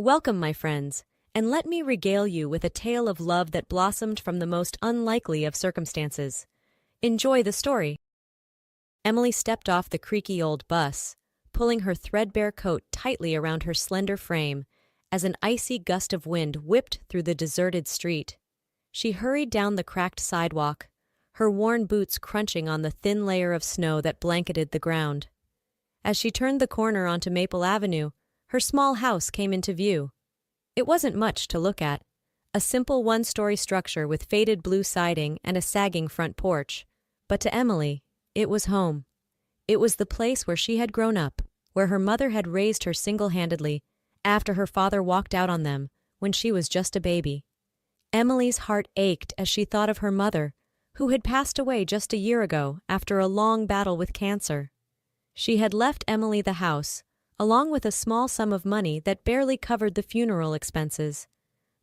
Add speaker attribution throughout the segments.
Speaker 1: Welcome, my friends, and let me regale you with a tale of love that blossomed from the most unlikely of circumstances. Enjoy the story. Emily stepped off the creaky old bus, pulling her threadbare coat tightly around her slender frame as an icy gust of wind whipped through the deserted street. She hurried down the cracked sidewalk, her worn boots crunching on the thin layer of snow that blanketed the ground. As she turned the corner onto Maple Avenue, her small house came into view. It wasn't much to look at, a simple one-story structure with faded blue siding and a sagging front porch. But to Emily, it was home. It was the place where she had grown up, where her mother had raised her single-handedly after her father walked out on them when she was just a baby. Emily's heart ached as she thought of her mother, who had passed away just a year ago after a long battle with cancer. She had left Emily the house, along with a small sum of money that barely covered the funeral expenses.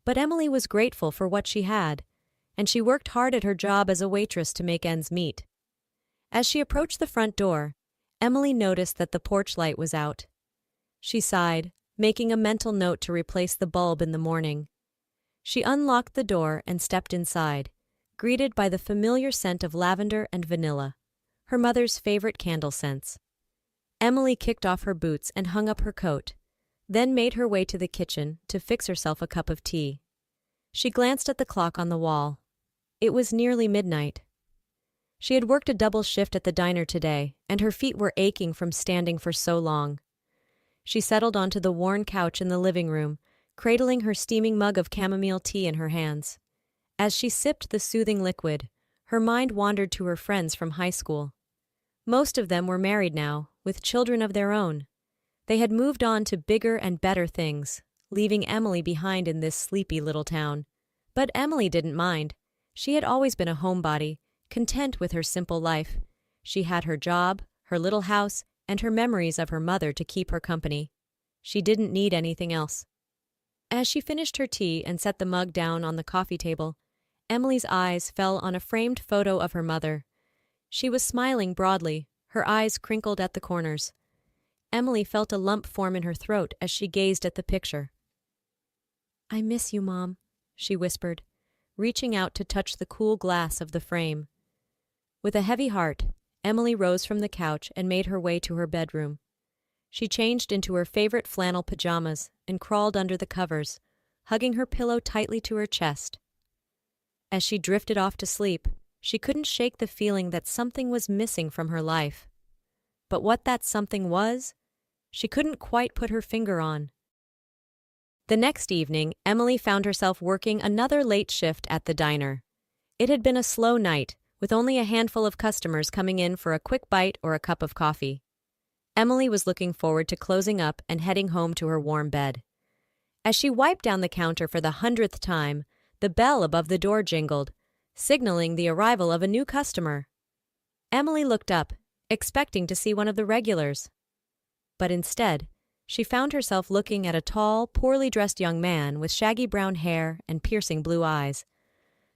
Speaker 1: But Emily was grateful for what she had, and she worked hard at her job as a waitress to make ends meet. As she approached the front door, Emily noticed that the porch light was out. She sighed, making a mental note to replace the bulb in the morning. She unlocked the door and stepped inside, greeted by the familiar scent of lavender and vanilla, her mother's favorite candle scents. Emily kicked off her boots and hung up her coat, then made her way to the kitchen to fix herself a cup of tea. She glanced at the clock on the wall. It was nearly midnight. She had worked a double shift at the diner today, and her feet were aching from standing for so long. She settled onto the worn couch in the living room, cradling her steaming mug of chamomile tea in her hands. As she sipped the soothing liquid, her mind wandered to her friends from high school. Most of them were married now, with children of their own. They had moved on to bigger and better things, leaving Emily behind in this sleepy little town. But Emily didn't mind. She had always been a homebody, content with her simple life. She had her job, her little house, and her memories of her mother to keep her company. She didn't need anything else. As she finished her tea and set the mug down on the coffee table, Emily's eyes fell on a framed photo of her mother. She was smiling broadly, her eyes crinkled at the corners. Emily felt a lump form in her throat as she gazed at the picture. "I miss you, Mom," she whispered, reaching out to touch the cool glass of the frame. With a heavy heart, Emily rose from the couch and made her way to her bedroom. She changed into her favorite flannel pajamas and crawled under the covers, hugging her pillow tightly to her chest. As she drifted off to sleep, she couldn't shake the feeling that something was missing from her life. But what that something was, she couldn't quite put her finger on. The next evening, Emily found herself working another late shift at the diner. It had been a slow night, with only a handful of customers coming in for a quick bite or a cup of coffee. Emily was looking forward to closing up and heading home to her warm bed. As she wiped down the counter for the 100th time, the bell above the door jingled, signaling the arrival of a new customer. Emily looked up, expecting to see one of the regulars. But instead, she found herself looking at a tall, poorly dressed young man with shaggy brown hair and piercing blue eyes.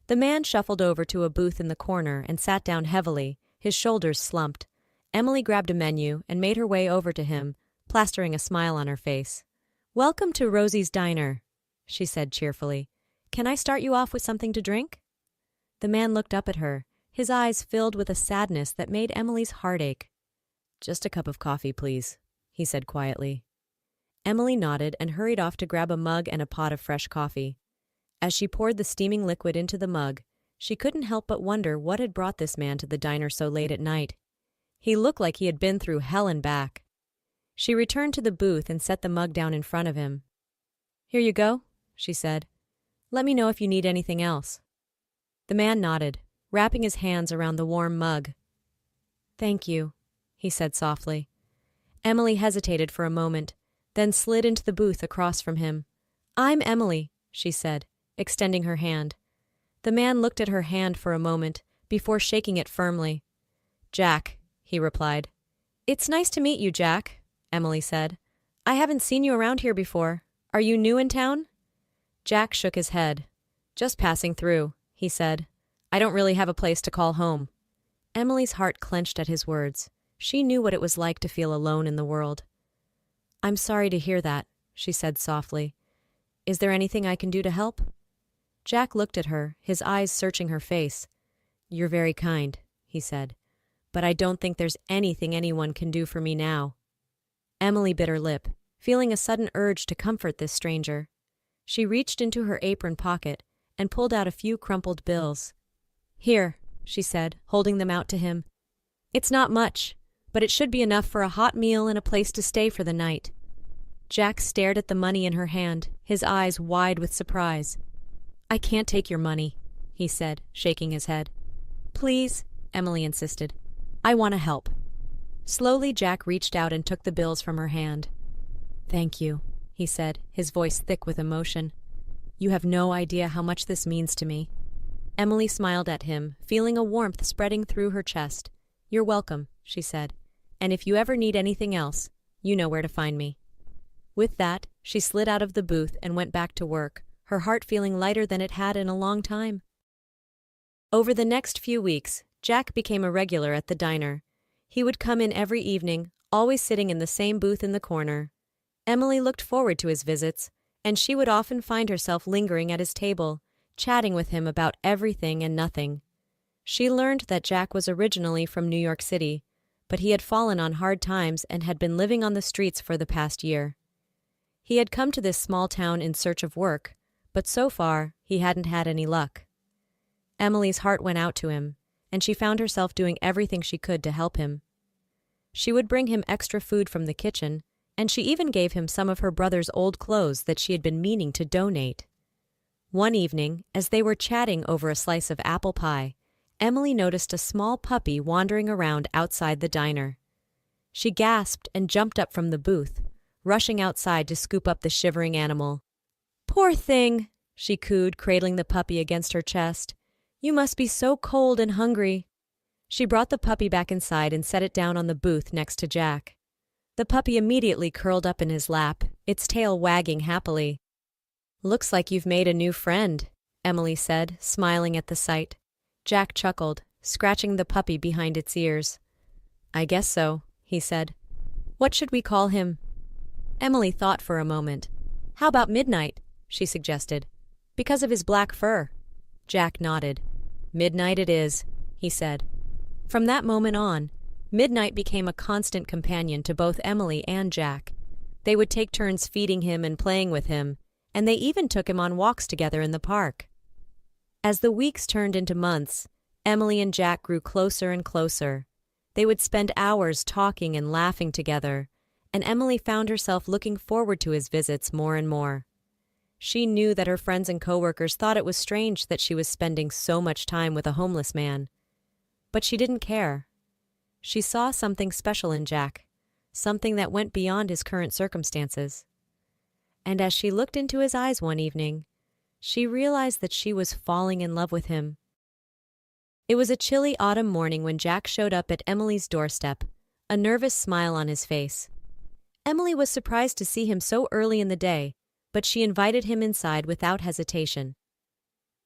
Speaker 1: The man shuffled over to a booth in the corner and sat down heavily, his shoulders slumped. Emily grabbed a menu and made her way over to him, plastering a smile on her face. "Welcome to Rosie's Diner," she said cheerfully. "Can I start you off with something to drink?" The man looked up at her, his eyes filled with a sadness that made Emily's heart ache. "Just a cup of coffee, please," he said quietly. Emily nodded and hurried off to grab a mug and a pot of fresh coffee. As she poured the steaming liquid into the mug, she couldn't help but wonder what had brought this man to the diner so late at night. He looked like he had been through hell and back. She returned to the booth and set the mug down in front of him. "Here you go," she said. "Let me know if you need anything else." The man nodded, wrapping his hands around the warm mug. "Thank you," he said softly. Emily hesitated for a moment, then slid into the booth across from him. "I'm Emily," she said, extending her hand. The man looked at her hand for a moment, before shaking it firmly. "Jack," he replied. "It's nice to meet you, Jack," Emily said. "I haven't seen you around here before. Are you new in town?" Jack shook his head. "Just passing through," he said. "I don't really have a place to call home." Emily's heart clenched at his words. She knew what it was like to feel alone in the world. "I'm sorry to hear that," she said softly. Is there anything I can do to help? Jack looked at her, his eyes searching her face. You're very kind, he said, but I don't think there's anything anyone can do for me now. Emily bit her lip, feeling a sudden urge to comfort this stranger. She reached into her apron pocket and pulled out a few crumpled bills. Here, she said, holding them out to him. It's not much, but it should be enough for a hot meal and a place to stay for the night. Jack stared at the money in her hand, his eyes wide with surprise. I can't take your money, he said, shaking his head. Please, Emily insisted. I want to help. Slowly, Jack reached out and took the bills from her hand. Thank you, he said, his voice thick with emotion. You have no idea how much this means to me. Emily smiled at him, feeling a warmth spreading through her chest. You're welcome, she said. And if you ever need anything else, you know where to find me. With that, she slid out of the booth and went back to work, her heart feeling lighter than it had in a long time. Over the next few weeks, Jack became a regular at the diner. He would come in every evening, always sitting in the same booth in the corner. Emily looked forward to his visits, and she would often find herself lingering at his table, chatting with him about everything and nothing. She learned that Jack was originally from New York City, but he had fallen on hard times and had been living on the streets for the past year. He had come to this small town in search of work, but so far he hadn't had any luck. Emily's heart went out to him, and she found herself doing everything she could to help him. She would bring him extra food from the kitchen, and she even gave him some of her brother's old clothes that she had been meaning to donate. One evening, as they were chatting over a slice of apple pie, Emily noticed a small puppy wandering around outside the diner. She gasped and jumped up from the booth, rushing outside to scoop up the shivering animal. Poor thing, she cooed, cradling the puppy against her chest. You must be so cold and hungry. She brought the puppy back inside and set it down on the booth next to Jack. The puppy immediately curled up in his lap, its tail wagging happily. Looks like you've made a new friend, Emily said, smiling at the sight. Jack chuckled, scratching the puppy behind its ears. I guess so, he said. What should we call him? Emily thought for a moment. How about Midnight? She suggested. Because of his black fur. Jack nodded. Midnight it is, he said. From that moment on, Midnight became a constant companion to both Emily and Jack. They would take turns feeding him and playing with him, and they even took him on walks together in the park. As the weeks turned into months, Emily and Jack grew closer and closer. They would spend hours talking and laughing together, and Emily found herself looking forward to his visits more and more. She knew that her friends and coworkers thought it was strange that she was spending so much time with a homeless man. But she didn't care. She saw something special in Jack, something that went beyond his current circumstances. And as she looked into his eyes one evening, she realized that she was falling in love with him. It was a chilly autumn morning when Jack showed up at Emily's doorstep, a nervous smile on his face. Emily was surprised to see him so early in the day, but she invited him inside without hesitation.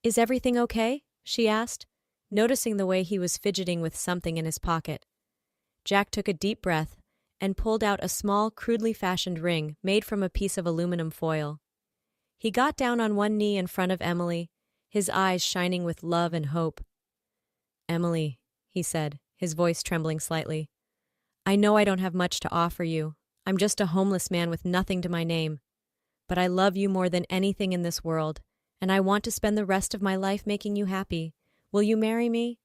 Speaker 1: Is everything okay? She asked, noticing the way he was fidgeting with something in his pocket. Jack took a deep breath and pulled out a small, crudely fashioned ring made from a piece of aluminum foil. He got down on one knee in front of Emily, his eyes shining with love and hope. Emily, he said, his voice trembling slightly, I know I don't have much to offer you. I'm just a homeless man with nothing to my name. But I love you more than anything in this world, and I want to spend the rest of my life making you happy. Will you marry me?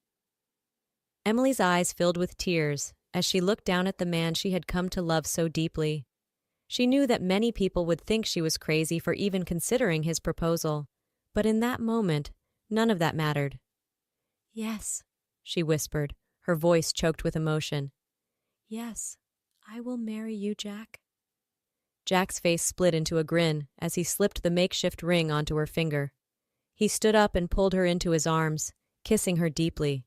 Speaker 1: Emily's eyes filled with tears as she looked down at the man she had come to love so deeply. She knew that many people would think she was crazy for even considering his proposal, but in that moment, none of that mattered. Yes, she whispered, her voice choked with emotion. Yes, I will marry you, Jack. Jack's face split into a grin as he slipped the makeshift ring onto her finger. He stood up and pulled her into his arms, kissing her deeply.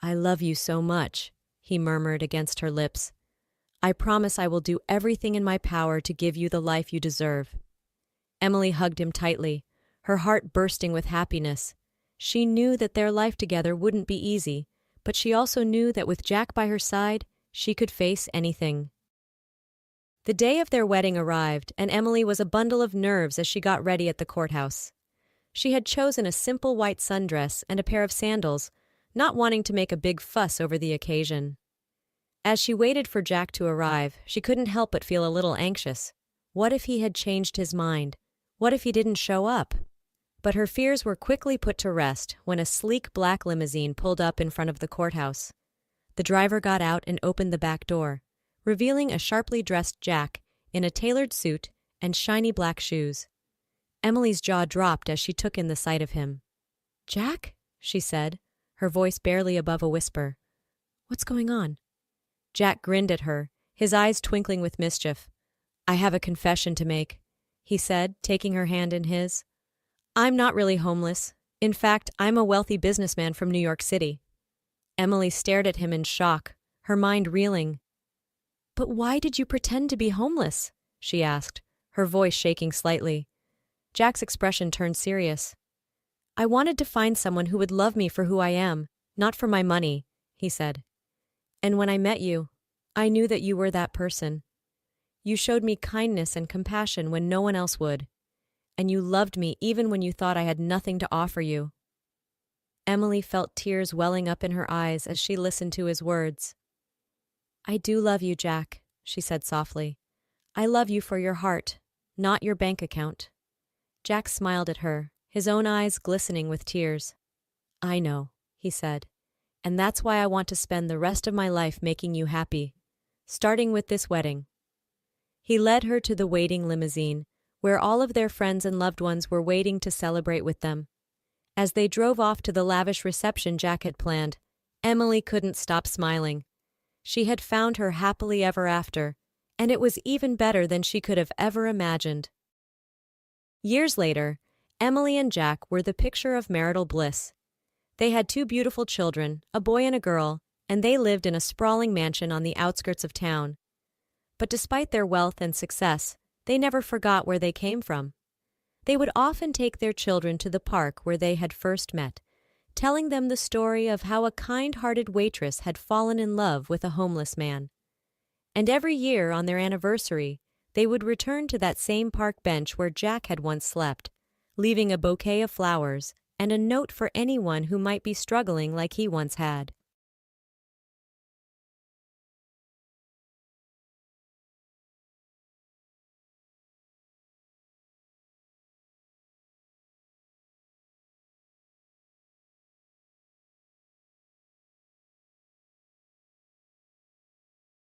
Speaker 1: I love you so much, he murmured against her lips. I promise I will do everything in my power to give you the life you deserve. Emily hugged him tightly, her heart bursting with happiness. She knew that their life together wouldn't be easy, but she also knew that with Jack by her side, she could face anything. The day of their wedding arrived, and Emily was a bundle of nerves as she got ready at the courthouse. She had chosen a simple white sundress and a pair of sandals, not wanting to make a big fuss over the occasion. As she waited for Jack to arrive, she couldn't help but feel a little anxious. What if he had changed his mind? What if he didn't show up? But her fears were quickly put to rest when a sleek black limousine pulled up in front of the courthouse. The driver got out and opened the back door, revealing a sharply dressed Jack in a tailored suit and shiny black shoes. Emily's jaw dropped as she took in the sight of him. "Jack?" she said, her voice barely above a whisper. "What's going on?" Jack grinned at her, his eyes twinkling with mischief. "I have a confession to make," he said, taking her hand in his. "I'm not really homeless. In fact, I'm a wealthy businessman from New York City." Emily stared at him in shock, her mind reeling. "But why did you pretend to be homeless?" she asked, her voice shaking slightly. Jack's expression turned serious. "I wanted to find someone who would love me for who I am, not for my money," he said. "And when I met you, I knew that you were that person. You showed me kindness and compassion when no one else would, and you loved me even when you thought I had nothing to offer you." Emily felt tears welling up in her eyes as she listened to his words. "I do love you, Jack," she said softly. "I love you for your heart, not your bank account." Jack smiled at her, his own eyes glistening with tears. "I know," he said, "and that's why I want to spend the rest of my life making you happy, starting with this wedding." He led her to the waiting limousine, where all of their friends and loved ones were waiting to celebrate with them. As they drove off to the lavish reception Jack had planned, Emily couldn't stop smiling. She had found her happily ever after, and it was even better than she could have ever imagined. Years later, Emily and Jack were the picture of marital bliss. They had 2 beautiful children, a boy and a girl, and they lived in a sprawling mansion on the outskirts of town. But despite their wealth and success, they never forgot where they came from. They would often take their children to the park where they had first met, telling them the story of how a kind-hearted waitress had fallen in love with a homeless man. And every year on their anniversary, they would return to that same park bench where Jack had once slept, leaving a bouquet of flowers and a note for anyone who might be struggling like he once had.